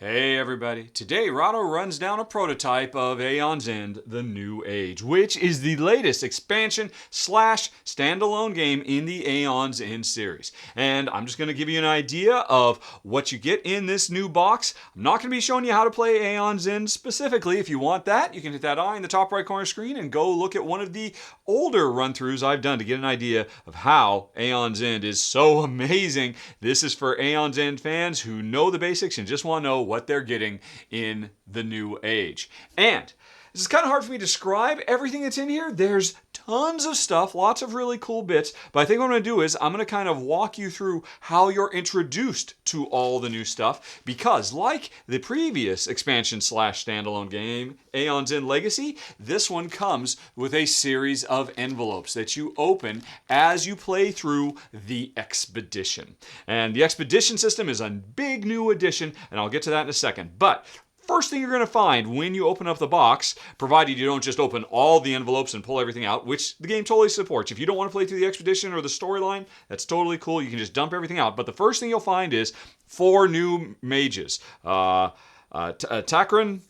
Hey everybody, today Rahdo runs down a prototype of Aeon's End, The New Age, which is the latest expansion slash standalone game in the Aeon's End series. And I'm just going to give you an idea of what you get in this new box. I'm not going to be showing you how to play Aeon's End specifically. If you want that, you can hit that eye in the top right corner screen and go look at one of the older run-throughs I've done to get an idea of how Aeon's End is so amazing. This is for Aeon's End fans who know the basics and just want to know what they're getting in the new age. And this is kind of hard for me to describe everything that's in here. There's tons of stuff, lots of really cool bits, but I think what I'm going to do is I'm going to kind of walk you through how you're introduced to all the new stuff, because like the previous expansion slash standalone game, Aeon's End Legacy, this one comes with a series of envelopes that you open as you play through the expedition. And the expedition system is a big new addition, and I'll get to that in a second. But first thing you're going to find when you open up the box, provided you don't just open all the envelopes and pull everything out, which the game totally supports. If you don't want to play through the expedition or the storyline, that's totally cool. You can just dump everything out. But the first thing you'll find is 4 new mages. Takrin,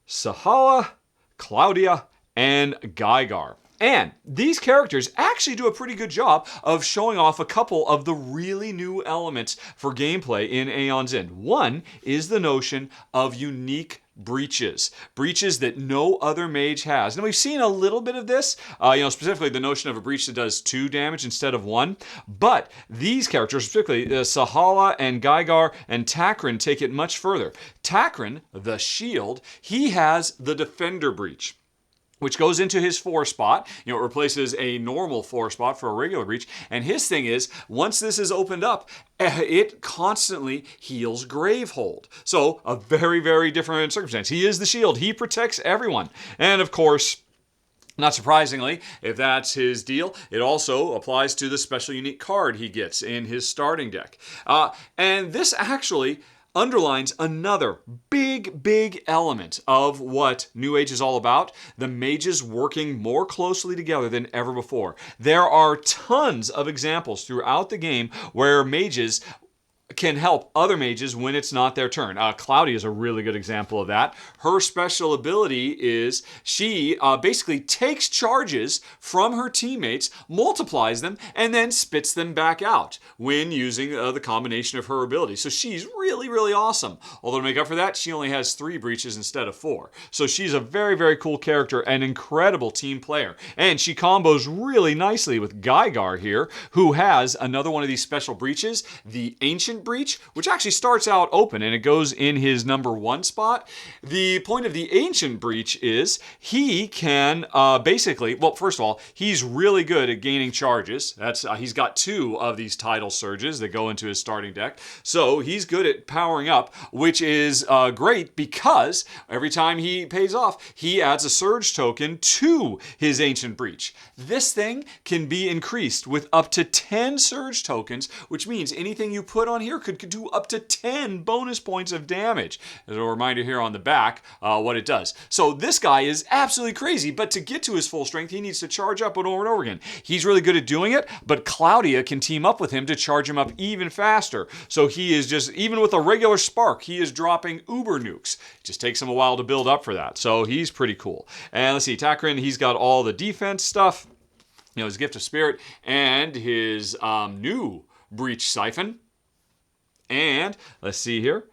Sahala, Claudia, and Gygar. And these characters actually do a pretty good job of showing off a couple of the really new elements for gameplay in Aeon's End. One is the notion of unique breaches. Breaches that no other mage has. And we've seen a little bit of this, specifically the notion of a breach that does 2 damage instead of 1. But these characters, particularly Sahala and Gygar and Takrin, take it much further. Takrin, the shield, he has the defender breach, which goes into his 4 spot. It replaces a normal 4 spot for a regular breach. And his thing is, once this is opened up, it constantly heals Gravehold. So a very, very different circumstance. He is the shield. He protects everyone. And of course, not surprisingly, if that's his deal, it also applies to the special unique card he gets in his starting deck. And this actually underlines another big element of what New Age is all about: the mages working more closely together than ever before. There are tons of examples throughout the game where mages can help other mages when it's not their turn. Claudia is a really good example of that. Her special ability is she basically takes charges from her teammates, multiplies them, and then spits them back out when using the combination of her abilities. So she's really awesome. Although to make up for that, she only has 3 breaches instead of 4. So she's a very cool character, an incredible team player. And she combos really nicely with Gygar here, who has another one of these special breaches, the Ancient Breach, which actually starts out open and it goes in his number 1 spot. The point of the Ancient Breach is he can basically, well, first of all, he's really good at gaining charges. That's he's got 2 of these tidal surges that go into his starting deck. So he's good at powering up, which is great because every time he pays off, he adds a surge token to his Ancient Breach. This thing can be increased with up to 10 surge tokens, which means anything you put on here could do up to 10 bonus points of damage. As a reminder here on the back, what it does. So this guy is absolutely crazy, but to get to his full strength, he needs to charge up over and over again. He's really good at doing it, but Claudia can team up with him to charge him up even faster. So he is just, even with a regular spark, he is dropping uber nukes. It just takes him a while to build up for that. So he's pretty cool. And let's see, Takrin, he's got all the defense stuff, his Gift of Spirit, and his new Breach Siphon. And let's see here.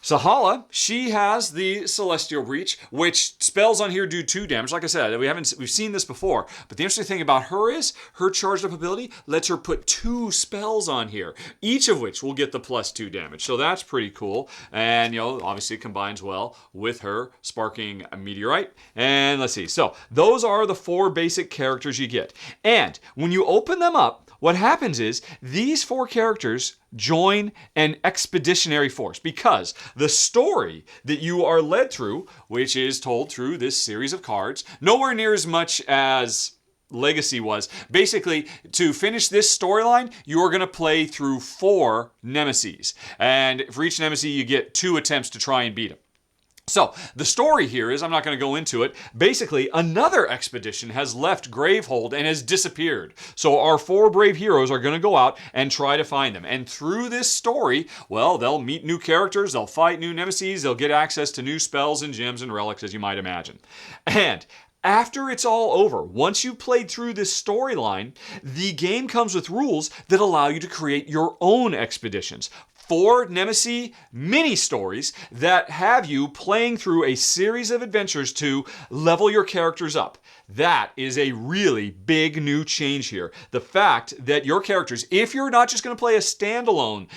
Sahala, she has the Celestial Breach, which spells on here do 2 damage. Like I said, we've seen this before, but the interesting thing about her is her charged up ability lets her put 2 spells on here, each of which will get the +2 damage. So that's pretty cool. And obviously it combines well with her Sparking Meteorite. And let's see. So those are the 4 basic characters you get. And when you open them up, what happens is these 4 characters join an expeditionary force, because the story that you are led through, which is told through this series of cards, nowhere near as much as Legacy was. Basically, to finish this storyline, you're going to play through 4 nemesis. And for each nemesis, you get 2 attempts to try and beat him. So, the story here is, I'm not going to go into it, basically another expedition has left Gravehold and has disappeared. So our 4 brave heroes are going to go out and try to find them. And through this story, well, they'll meet new characters, they'll fight new nemesis, they'll get access to new spells and gems and relics, as you might imagine. And after it's all over, once you've played through this storyline, the game comes with rules that allow you to create your own expeditions. 4 Nemesis mini-stories that have you playing through a series of adventures to level your characters up. That is a really big new change here. The fact that your characters, if you're not just going to play a standalone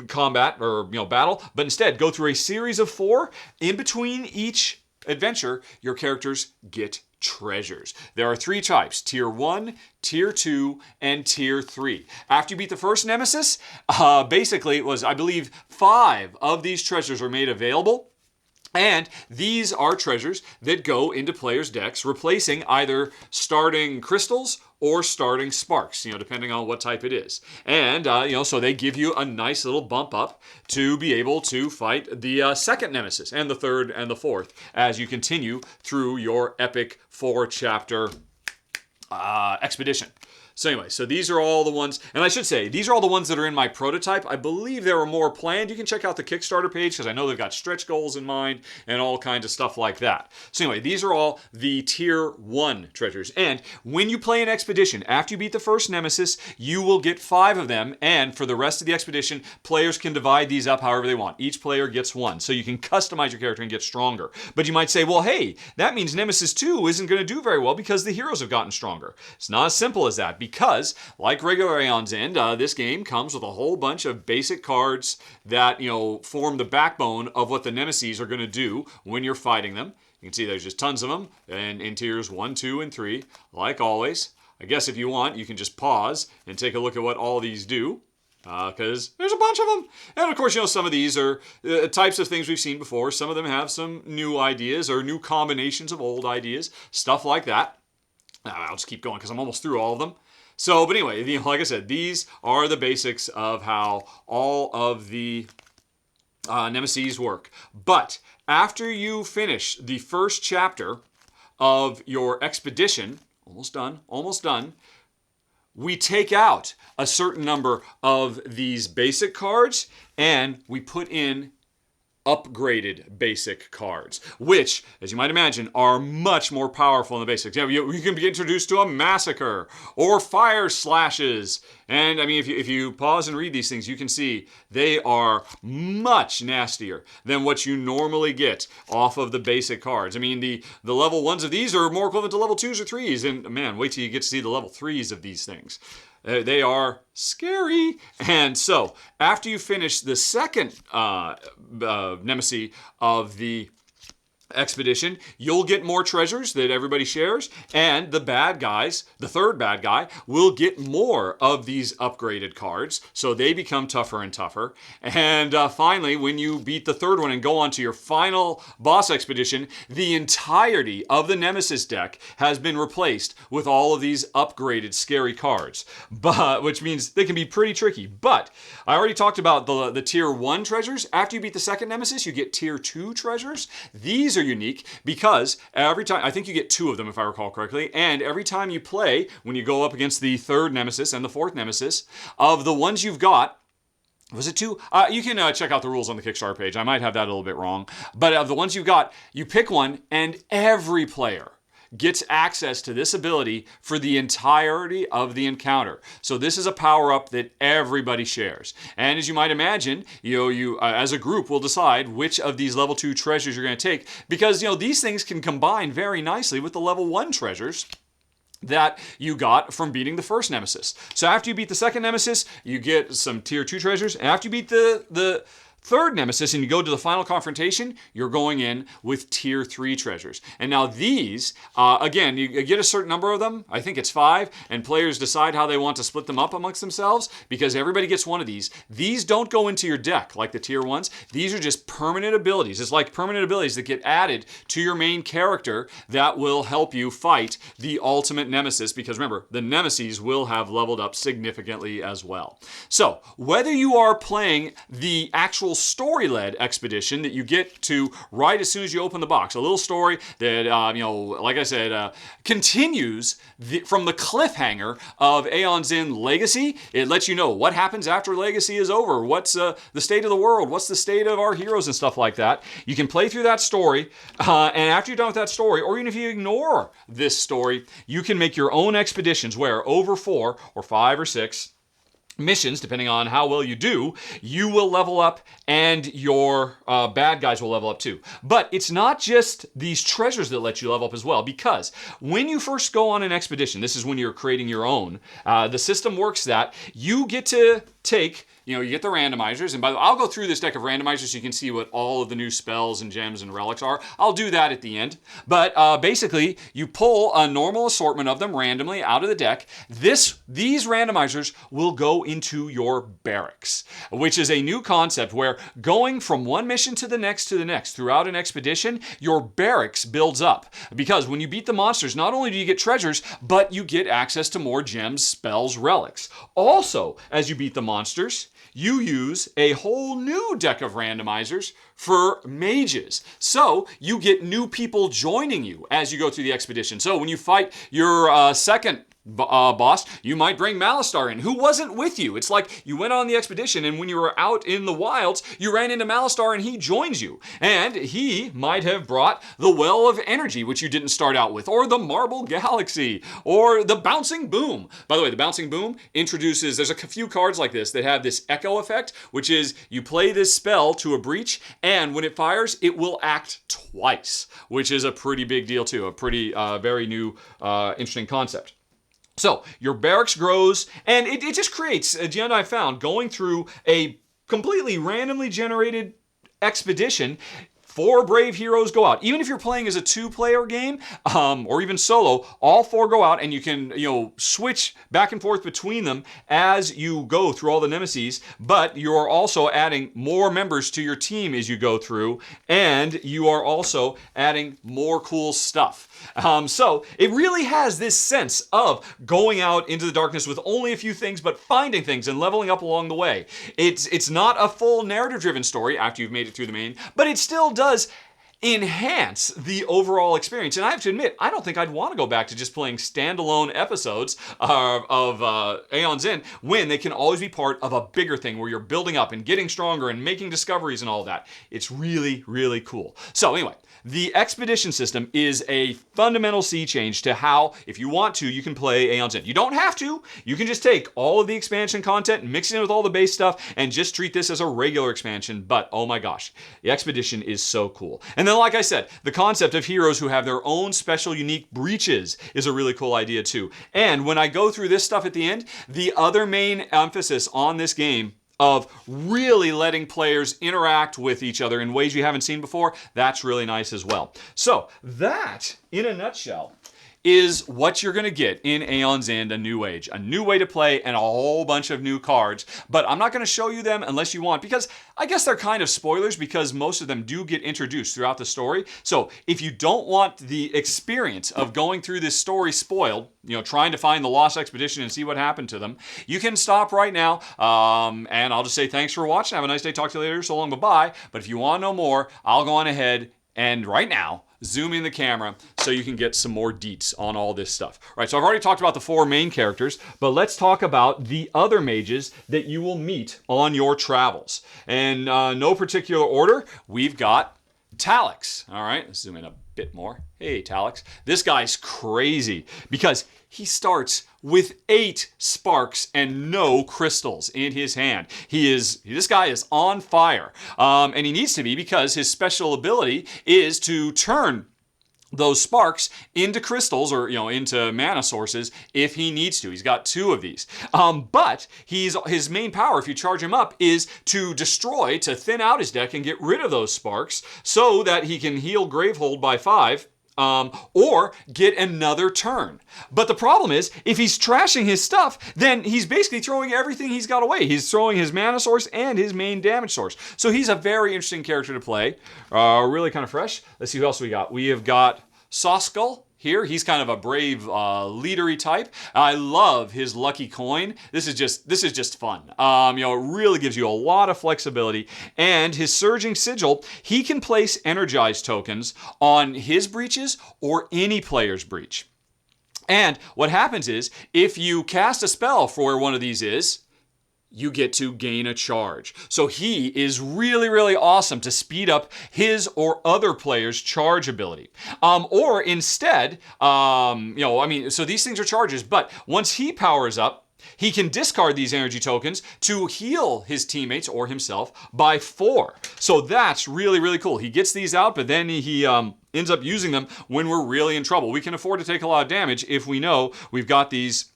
combat or battle, but instead go through a series of 4, in between each adventure, your characters get treasures. There are 3 types: Tier 1, Tier 2, and Tier 3. After you beat the first Nemesis, basically it was, I believe, 5 of these treasures are made available. And these are treasures that go into players' decks, replacing either starting crystals or starting sparks, depending on what type it is. And, so they give you a nice little bump up to be able to fight the second Nemesis and the third and the fourth as you continue through your epic 4-chapter expedition. So anyway, so these are all the ones, and I should say, these are all the ones that are in my prototype. I believe there are more planned. You can check out the Kickstarter page because I know they've got stretch goals in mind and all kinds of stuff like that. So anyway, these are all the Tier 1 treasures. And when you play an expedition, after you beat the first Nemesis, you will get 5 of them, and for the rest of the expedition, players can divide these up however they want. Each player gets 1, so you can customize your character and get stronger. But you might say, well, hey, that means Nemesis 2 isn't going to do very well because the heroes have gotten stronger. It's not as simple as that. Because, like regular Aeon's End, this game comes with a whole bunch of basic cards that, form the backbone of what the Nemesis are going to do when you're fighting them. You can see there's just tons of them, and in tiers 1, 2, and 3, like always. I guess if you want, you can just pause and take a look at what all these do, because there's a bunch of them. And of course, some of these are types of things we've seen before. Some of them have some new ideas or new combinations of old ideas, stuff like that. I'll just keep going because I'm almost through all of them. So, but anyway, like I said, these are the basics of how all of the Nemesis work. But after you finish the first chapter of your expedition, almost done, we take out a certain number of these basic cards and we put in upgraded basic cards, which, as you might imagine, are much more powerful than the basics. You can be introduced to a massacre or fire slashes. And I mean, if you pause and read these things, you can see they are much nastier than what you normally get off of the basic cards. I mean, the level 1s of these are more equivalent to level 2s or 3s. And man, wait till you get to see the level 3s of these things. They are scary. And so, after you finish the second Nemesis of the expedition, you'll get more treasures that everybody shares, and the bad guys, the third bad guy, will get more of these upgraded cards, so they become tougher and tougher. And finally, when you beat the third one and go on to your final boss expedition, the entirety of the Nemesis deck has been replaced with all of these upgraded scary cards, which means they can be pretty tricky. But I already talked about the Tier 1 treasures. After you beat the second Nemesis, you get Tier 2 treasures. These are unique because every time, I think you get 2 of them if I recall correctly, and every time you play, when you go up against the third Nemesis and the fourth Nemesis, of the ones you've got, was it 2? You can check out the rules on the Kickstarter page. I might have that a little bit wrong. But of the ones you've got, you pick one and every player gets access to this ability for the entirety of the encounter. So this is a power-up that everybody shares. And as you might imagine, you as a group will decide which of these level 2 treasures you're going to take, because these things can combine very nicely with the level 1 treasures that you got from beating the first Nemesis. So after you beat the second Nemesis, you get some Tier 2 treasures. And after you beat the third Nemesis and you go to the final confrontation, you're going in with Tier 3 treasures. And now these, again, you get a certain number of them. I think it's 5, and players decide how they want to split them up amongst themselves because everybody gets one of these. These don't go into your deck like the Tier 1s. These are just permanent abilities. It's like permanent abilities that get added to your main character that will help you fight the ultimate Nemesis, because remember, the Nemesis will have leveled up significantly as well. So, whether you are playing the actual actual story-led expedition that you get to right as soon as you open the box. A little story that, like I said, continues from the cliffhanger of Aeon's End Legacy. It lets you know what happens after Legacy is over, what's the state of the world, what's the state of our heroes and stuff like that. You can play through that story, and after you're done with that story, or even if you ignore this story, you can make your own expeditions where over 4 or 5 or 6 missions, depending on how well you do, you will level up and your bad guys will level up too. But it's not just these treasures that let you level up as well, because when you first go on an expedition, this is when you're creating your own, the system works that you get to take, you get the randomizers, and by the way, I'll go through this deck of randomizers so you can see what all of the new spells and gems and relics are. I'll do that at the end. But basically, you pull a normal assortment of them randomly out of the deck. These randomizers will go into your barracks, which is a new concept where going from one mission to the next throughout an expedition, your barracks builds up. Because when you beat the monsters, not only do you get treasures, but you get access to more gems, spells, relics. Also, as you beat the monsters, you use a whole new deck of randomizers for mages. So you get new people joining you as you go through the expedition. So when you fight your second boss, you might bring Malistar in, who wasn't with you. It's like you went on the expedition, and when you were out in the wilds, you ran into Malistar and he joins you. And he might have brought the Well of Energy, which you didn't start out with, or the Marble Galaxy, or the Bouncing Boom. By the way, the Bouncing Boom introduces, there's a few cards like this that have this echo effect, which is you play this spell to a breach, and when it fires, it will act twice, which is a pretty big deal too, a pretty very new interesting concept. So your barracks grows, and it just creates, at the end I found, going through a completely randomly generated expedition, 4 brave heroes go out. Even if you're playing as a 2-player game, or even solo, all 4 go out, and you can, switch back and forth between them as you go through all the nemesis, but you're also adding more members to your team as you go through, and you are also adding more cool stuff. So it really has this sense of going out into the darkness with only a few things, but finding things and leveling up along the way. It's not a full narrative-driven story after you've made it through the main, but it still does enhance the overall experience. And I have to admit, I don't think I'd want to go back to just playing standalone episodes of Aeon's End when they can always be part of a bigger thing where you're building up and getting stronger and making discoveries and all that. It's really, really cool. So anyway, the expedition system is a fundamental sea change to how, if you want to, you can play Aeon's End. You don't have to. You can just take all of the expansion content and mix it in with all the base stuff and just treat this as a regular expansion. But oh my gosh, the expedition is so cool. And then, like I said, the concept of heroes who have their own special unique breaches is a really cool idea too. And when I go through this stuff at the end, the other main emphasis on this game of really letting players interact with each other in ways you haven't seen before, that's really nice as well. So that, in a nutshell, is what you're going to get in Aeon's End, A New Age. A new way to play and a whole bunch of new cards. But I'm not going to show you them unless you want, because I guess they're kind of spoilers because most of them do get introduced throughout the story. So if you don't want the experience of going through this story spoiled, trying to find the lost expedition and see what happened to them, you can stop right now. And I'll just say thanks for watching. Have a nice day. Talk to you later. So long. Bye-bye. But if you want to know more, I'll go on ahead and right now zoom in the camera so you can get some more deets on all this stuff. All right, so I've already talked about the 4 main characters, but let's talk about the other mages that you will meet on your travels. And no particular order, we've got Talix. All right, let's zoom in a bit more. Hey, Talix. This guy's crazy because he starts with 8 sparks and no crystals in his hand. This guy is on fire. And he needs to be because his special ability is to turn those sparks into crystals or into mana sources if he needs to. He's got 2 of these. But his main power, if you charge him up, is to destroy, to thin out his deck and get rid of those sparks so that he can heal Gravehold by 5. Or get another turn. But the problem is, if he's trashing his stuff, then he's basically throwing everything he's got away. He's throwing his mana source and his main damage source. So he's a very interesting character to play. Really kind of fresh. Let's see who else we got. We have got Soskull. here. He's kind of a brave, leadery type. I love his lucky coin. This is just fun. It really gives you a lot of flexibility. And his surging sigil, he can place energized tokens on his breaches or any player's breach. And what happens is, if you cast a spell for where one of these is, you get to gain a charge. So he is really, really awesome to speed up his or other players' charge ability. Or instead, so these things are charges, but once he powers up, he can discard these energy tokens to heal his teammates or himself by 4. So that's really, really cool. He gets these out, but then he ends up using them when we're really in trouble. We can afford to take a lot of damage if we know we've got these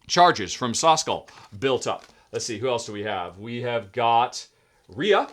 charges from Sawskull built up. Let's see, who else do we have? We have got Rhea.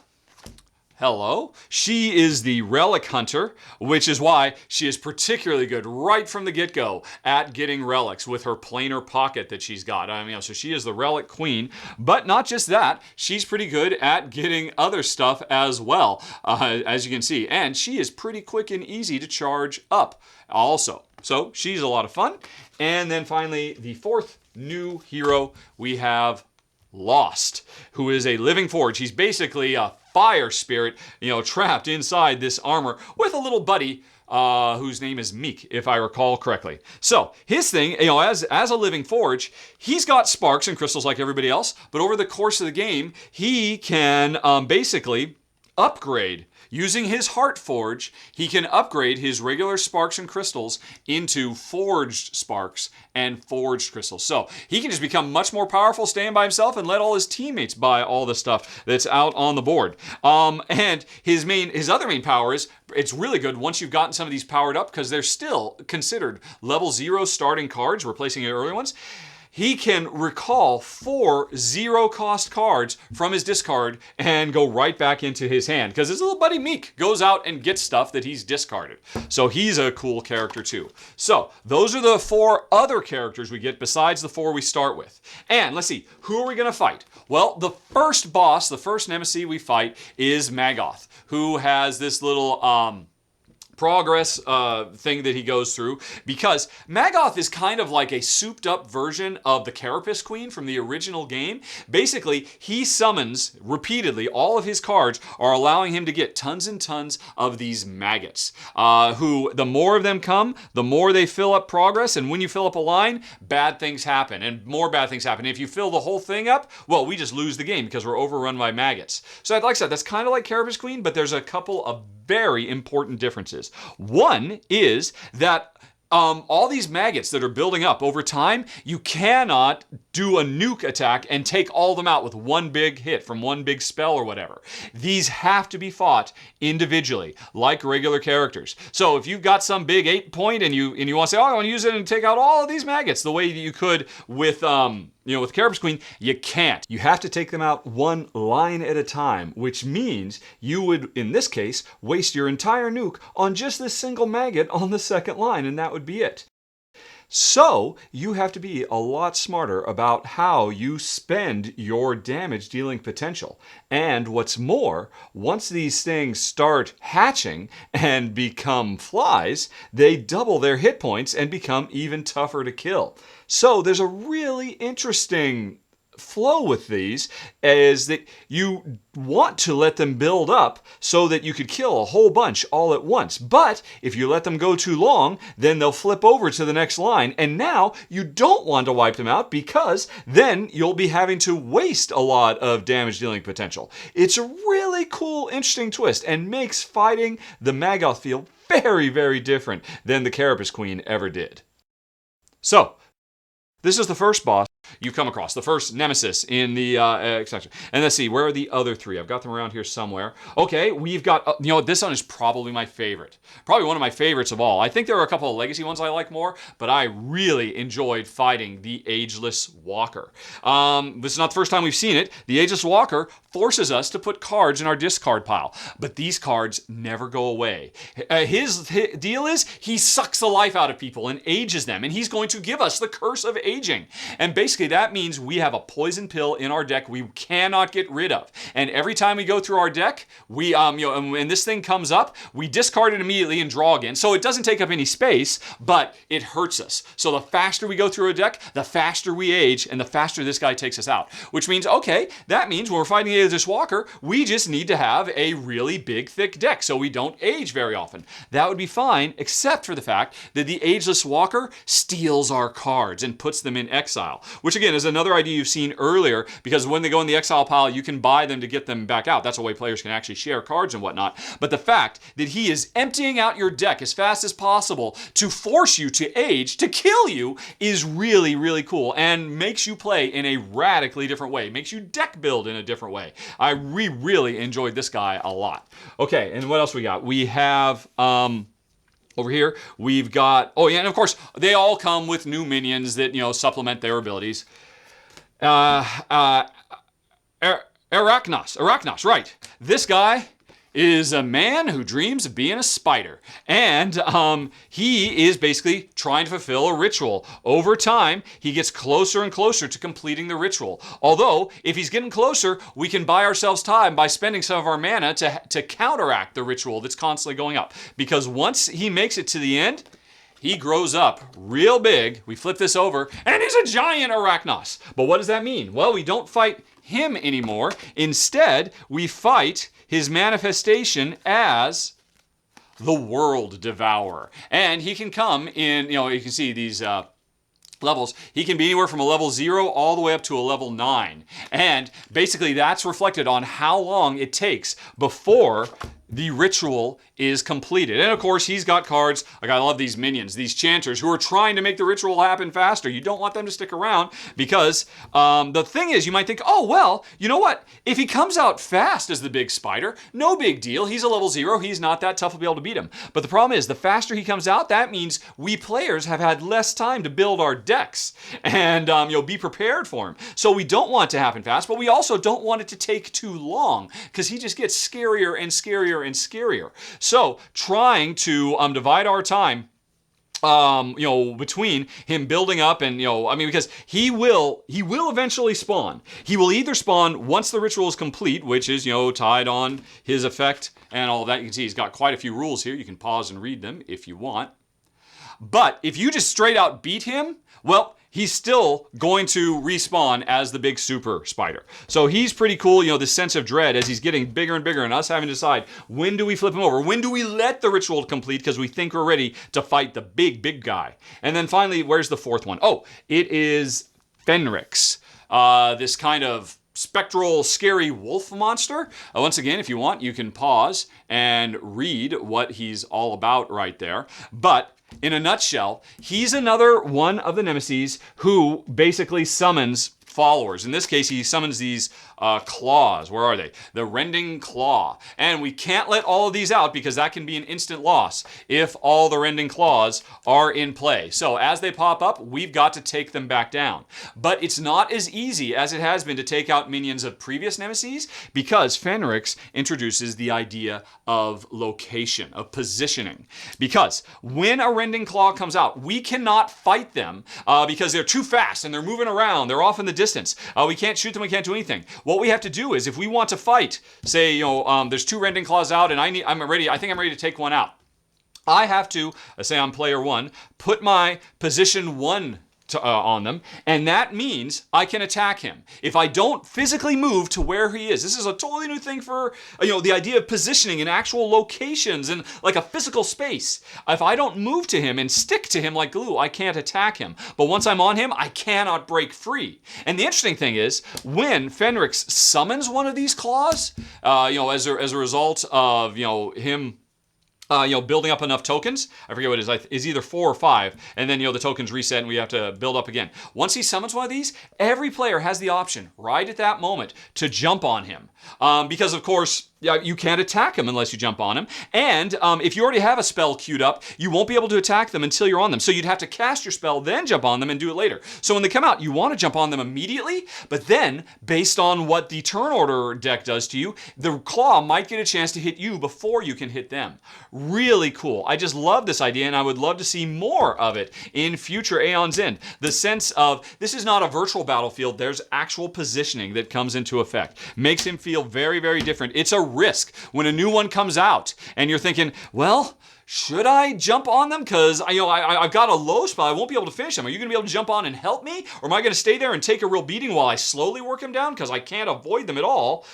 Hello. She is the relic hunter, which is why she is particularly good right from the get-go at getting relics with her planar pocket that she's got. So she is the relic queen, but not just that, she's pretty good at getting other stuff as well, as you can see. And she is pretty quick and easy to charge up also. So she's a lot of fun. And then finally, the fourth new hero, we have Lost, who is a living forge. He's basically a fire spirit, trapped inside this armor with a little buddy whose name is Meek, if I recall correctly. So his thing, as a living forge, he's got sparks and crystals like everybody else, but over the course of the game, he can basically upgrade. Using his Heart Forge, he can upgrade his regular sparks and crystals into forged sparks and forged crystals. So he can just become much more powerful, staying by himself, and let all his teammates buy all the stuff that's out on the board. And his other main power is, it's really good once you've gotten some of these powered up, because they're still considered level 0 starting cards, replacing your early ones. He can recall 4 0-cost cards from his discard and go right back into his hand, because his little buddy Meek goes out and gets stuff that he's discarded. So he's a cool character too. So those are the 4 other characters we get besides the 4 we start with. And let's see, who are we going to fight? Well, the first boss, the first nemesis we fight is Magath, who has this little progress thing that he goes through, because Magath is kind of like a souped up version of the Carapace Queen from the original game. Basically, he summons repeatedly. All of his cards are allowing him to get tons and tons of these maggots, who the more of them come, the more they fill up progress, and when you fill up a line, bad things happen, and more bad things happen. If you fill the whole thing up, well, we just lose the game because we're overrun by maggots. So like I said, that's kind of like Carapace Queen, but there's a couple of very important differences. One is that all these maggots that are building up over time, you cannot do a nuke attack and take all of them out with one big hit from one big spell or whatever. These have to be fought individually, like regular characters. So if you've got some big 8-point and you want to say, I want to use it and take out all of these maggots the way that you could with with Carapace Queen, you can't. You have to take them out one line at a time, which means you would, in this case, waste your entire nuke on just this single maggot on the second line, and that would be it. So you have to be a lot smarter about how you spend your damage dealing potential. And what's more, once these things start hatching and become flies, they double their hit points and become even tougher to kill. So there's a really interesting flow with these, is that you want to let them build up so that you could kill a whole bunch all at once. But if you let them go too long, then they'll flip over to the next line, and now you don't want to wipe them out, because then you'll be having to waste a lot of damage dealing potential. It's a really cool, interesting twist, and makes fighting the Magath feel very, very different than the Carapace Queen ever did. So this is the first boss you come across, the first nemesis in the extension. And let's see, where are the other 3? I've got them around here somewhere. Okay, we've got, this one is probably my favorite. Probably one of my favorites of all. I think there are a couple of legacy ones I like more, but I really enjoyed fighting the Ageless Walker. This is not the first time we've seen it. The Ageless Walker forces us to put cards in our discard pile, but these cards never go away. His deal is he sucks the life out of people and ages them, and he's going to give us the curse of aging. And basically, basically that means we have a poison pill in our deck we cannot get rid of. And every time we go through our deck, we, and when this thing comes up, we discard it immediately and draw again. So it doesn't take up any space, but it hurts us. So the faster we go through a deck, the faster we age, and the faster this guy takes us out. Which means, okay, that means when we're fighting Ageless Walker, we just need to have a really big, thick deck so we don't age very often. That would be fine, except for the fact that the Ageless Walker steals our cards and puts them in exile, which again is another idea you've seen earlier, because when they go in the exile pile, you can buy them to get them back out. That's a way players can actually share cards and whatnot. But the fact that he is emptying out your deck as fast as possible to force you to age, to kill you, is really, really cool and makes you play in a radically different way, makes you deck build in a different way. I really enjoyed this guy a lot. Okay, and what else we got? We have, over here, we've got, oh yeah, and of course, they all come with new minions that, supplement their abilities. Arachnos, right. This guy is a man who dreams of being a spider. And he is basically trying to fulfill a ritual. Over time, he gets closer and closer to completing the ritual. Although, if he's getting closer, we can buy ourselves time by spending some of our mana to counteract the ritual that's constantly going up. Because once he makes it to the end, he grows up real big. We flip this over, and he's a giant Arachnos. But what does that mean? Well, we don't fight him anymore. Instead, we fight his manifestation as the World Devourer. And he can come in, you can see these levels. He can be anywhere from a level 0 all the way up to a level 9. And basically that's reflected on how long it takes before the ritual is completed. And of course, he's got cards, like I love these minions, these chanters who are trying to make the ritual happen faster. You don't want them to stick around because the thing is, you might think, oh, well, you know what? If he comes out fast as the big spider, no big deal. He's a level 0. He's not that tough to be able to beat him. But the problem is, the faster he comes out, that means we players have had less time to build our decks and be prepared for him. So we don't want it to happen fast, but we also don't want it to take too long because he just gets scarier and scarier and scarier. So trying to divide our time between him building up and, because he will eventually spawn. He will either spawn once the ritual is complete, which is, tied on his effect and all that. You can see he's got quite a few rules here. You can pause and read them if you want. But if you just straight out beat him, well, he's still going to respawn as the big super spider. So he's pretty cool, this sense of dread as he's getting bigger and bigger and us having to decide, when do we flip him over? When do we let the ritual complete because we think we're ready to fight the big guy? And then finally, where's the fourth one? Oh, it is Fenrix, this kind of spectral, scary wolf monster. Once again, if you want, you can pause and read what he's all about right there. But in a nutshell, he's another one of the nemesis who basically summons followers. In this case, he summons these claws. Where are they? The Rending Claw. And we can't let all of these out because that can be an instant loss if all the Rending Claws are in play. So as they pop up, we've got to take them back down. But it's not as easy as it has been to take out minions of previous nemesis because Fenrix introduces the idea of location, of positioning. Because when a Rending Claw comes out, we cannot fight them because they're too fast and they're moving around. They're off in the distance. We can't shoot them. We can't do anything. What we have to do is, if we want to fight, say, there's 2 Rending Claws out, and I think I'm ready to take one out. I have to, say I'm player 1, put my position 1 on them, and that means I can attack him. If I don't physically move to where he is, this is a totally new thing for, the idea of positioning in actual locations and like a physical space. If I don't move to him and stick to him like glue, I can't attack him. But once I'm on him, I cannot break free. And the interesting thing is, when Fenrix summons one of these claws, as a result of, him building up enough tokens. I forget what it is either 4 or 5, and then, the tokens reset and we have to build up again. Once he summons one of these, every player has the option right at that moment to jump on him. Because of course, you can't attack them unless you jump on them. And if you already have a spell queued up, you won't be able to attack them until you're on them. So you'd have to cast your spell, then jump on them and do it later. So when they come out, you want to jump on them immediately, but then based on what the turn order deck does to you, the claw might get a chance to hit you before you can hit them. Really cool. I just love this idea, and I would love to see more of it in future Aeon's End. The sense of this is not a virtual battlefield, there's actual positioning that comes into effect. Makes him feel very, very different. It's a risk when a new one comes out and you're thinking, well, should I jump on them? Because I've got a low spell, I won't be able to finish them. Are you going to be able to jump on and help me? Or am I going to stay there and take a real beating while I slowly work them down because I can't avoid them at all?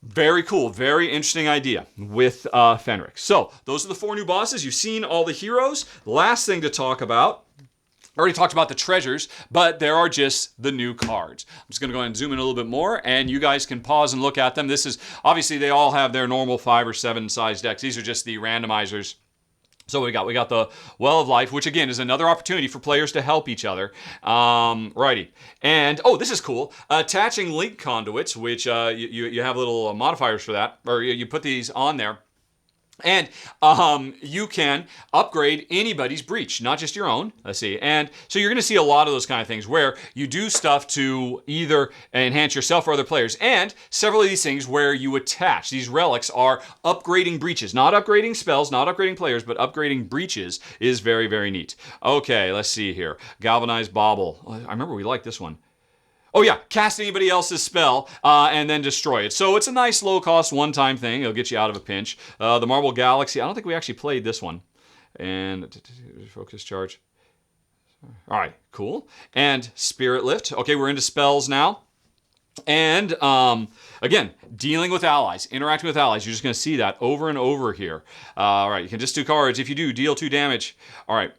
Very cool, very interesting idea with Fenric. So those are the 4 new bosses. You've seen all the heroes. Last thing to talk about, I already talked about the treasures, but there are just the new cards. I'm just going to go ahead and zoom in a little bit more, and you guys can pause and look at them. This is, obviously, they all have their normal 5 or 7 size decks. These are just the randomizers. So what we got? We got the Well of Life, which again is another opportunity for players to help each other. Righty. And, oh, this is cool. Attaching link conduits, which you have little modifiers for that, or you put these on there. And you can upgrade anybody's breach, not just your own. Let's see. And so you're going to see a lot of those kind of things where you do stuff to either enhance yourself or other players. And several of these things where you attach. These relics are upgrading breaches. Not upgrading spells, not upgrading players, but upgrading breaches is very, very neat. Okay, let's see here. Galvanized Bauble. I remember we liked this one. Oh yeah, cast anybody else's spell and then destroy it. So it's a nice low-cost one-time thing. It'll get you out of a pinch. The Marble Galaxy, I don't think we actually played this one. And focus charge. All right, cool. And Spirit Lift. Okay, we're into spells now. And again, dealing with allies, interacting with allies. You're just going to see that over and over here. All right, you can just do cards. If you do, deal 2 damage. All right,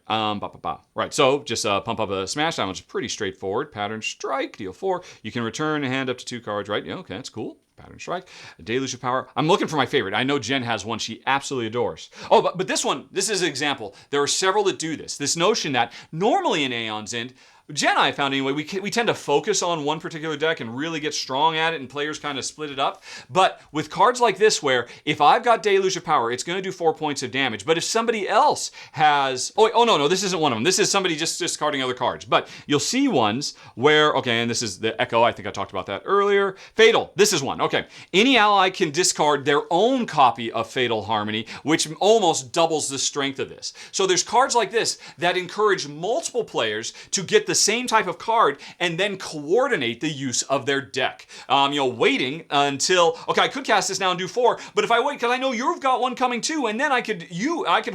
right. So just pump up a smash down, which is pretty straightforward. Pattern Strike, deal 4. You can return and hand up to 2 cards. Right? Yeah, okay, that's cool. Pattern Strike, a Deluge of Power. I'm looking for my favorite. I know Jen has one she absolutely adores. Oh, but this one, this is an example. There are several that do this. This notion that normally in Aeon's End, Jen and I found anyway, we tend to focus on one particular deck and really get strong at it, and players kind of split it up. But with cards like this, where if I've got Deluge of Power, it's going to do 4 points of damage. But if somebody else has... Oh, no, this isn't one of them. This is somebody just discarding other cards. But you'll see ones where... Okay, and this is the Echo. I think I talked about that earlier. Fatal. This is one. Okay. Any ally can discard their own copy of Fatal Harmony, which almost doubles the strength of this. So there's cards like this that encourage multiple players to get the same type of card and then coordinate the use of their deck. Waiting until, okay, I could cast this now and do 4, but if I wait, because I know you've got one coming too, and then I could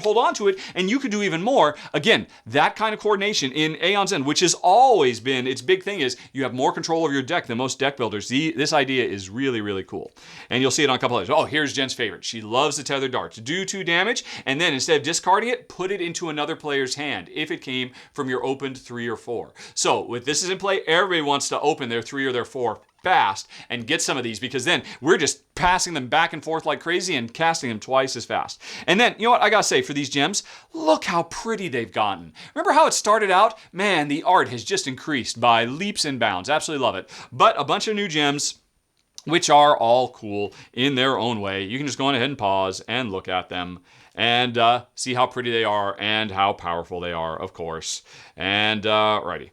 hold on to it, and you could do even more. Again, that kind of coordination in Aeon's End, which has always been its big thing, is you have more control over your deck than most deck builders. This idea is really, really cool. And you'll see it on a couple others. Oh, here's Jen's favorite. She loves the Tethered Dart. To do 2 damage, and then instead of discarding it, put it into another player's hand if it came from your opened 3 or 4. So with this is in play, everybody wants to open their 3 or their 4 fast and get some of these, because then we're just passing them back and forth like crazy and casting them twice as fast. And then, you know what I gotta say for these gems, look how pretty they've gotten. Remember how it started out? Man, the art has just increased by leaps and bounds. Absolutely love it. But a bunch of new gems, which are all cool in their own way. You can just go on ahead and pause and look at them and see how pretty they are and how powerful they are, of course. And righty.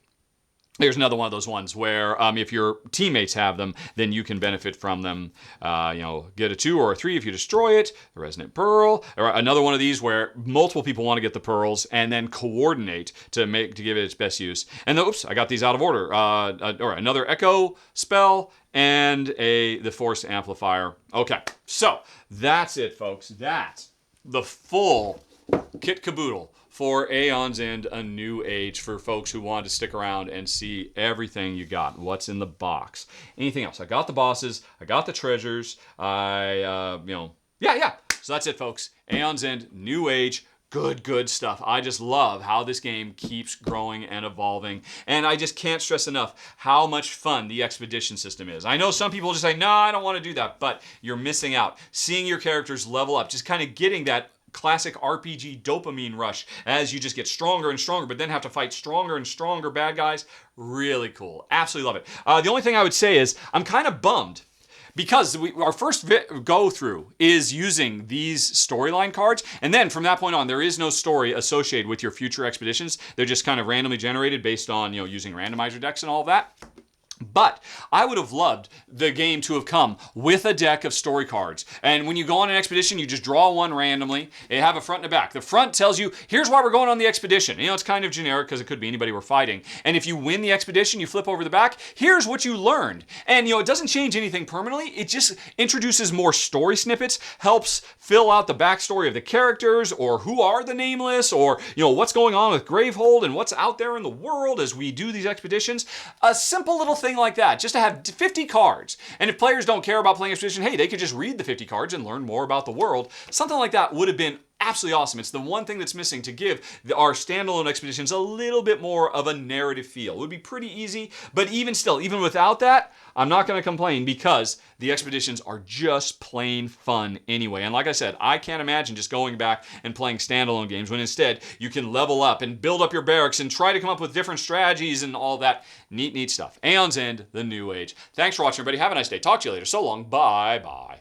There's another one of those ones where if your teammates have them, then you can benefit from them. Get a 2 or a 3 if you destroy it. The Resonant Pearl. Or another one of these where multiple people want to get the pearls and then coordinate to give it its best use. And oops, I got these out of order. Or another Echo spell and the Force Amplifier. Okay, so that's it, folks. That's the full kit caboodle for Aeon's End, a new age, for folks who want to stick around and see everything you got, what's in the box. Anything else? I got the bosses, I got the treasures, yeah. So that's it, folks. Aeon's End, new age, good stuff. I just love how this game keeps growing and evolving, and I just can't stress enough how much fun the expedition system is. I know some people just say, no, I don't want to do that, but you're missing out. Seeing your characters level up, just kind of getting that classic RPG dopamine rush as you just get stronger and stronger, but then have to fight stronger and stronger bad guys. Really cool. Absolutely love it. The only thing I would say is I'm kind of bummed because our first go through is using these storyline cards, and then from that point on, there is no story associated with your future expeditions. They're just kind of randomly generated based on, using randomizer decks and all of that. But I would have loved the game to have come with a deck of story cards. And when you go on an expedition, you just draw one randomly. They have a front and a back. The front tells you, here's why we're going on the expedition. It's kind of generic because it could be anybody we're fighting. And if you win the expedition, you flip over the back. Here's what you learned. And, it doesn't change anything permanently. It just introduces more story snippets, helps fill out the backstory of the characters, or who are the nameless, or, what's going on with Gravehold and what's out there in the world as we do these expeditions. A simple little thing like that, just to have 50 cards. And if players don't care about playing Expedition, hey, they could just read the 50 cards and learn more about the world. Something like that would have been absolutely awesome. It's the one thing that's missing to give our standalone expeditions a little bit more of a narrative feel. It would be pretty easy, but even still, even without that, I'm not going to complain because the expeditions are just plain fun anyway. And like I said, I can't imagine just going back and playing standalone games when instead you can level up and build up your barracks and try to come up with different strategies and all that neat stuff. Aeon's End, the new age. Thanks for watching, everybody. Have a nice day. Talk to you later. So long. Bye-bye.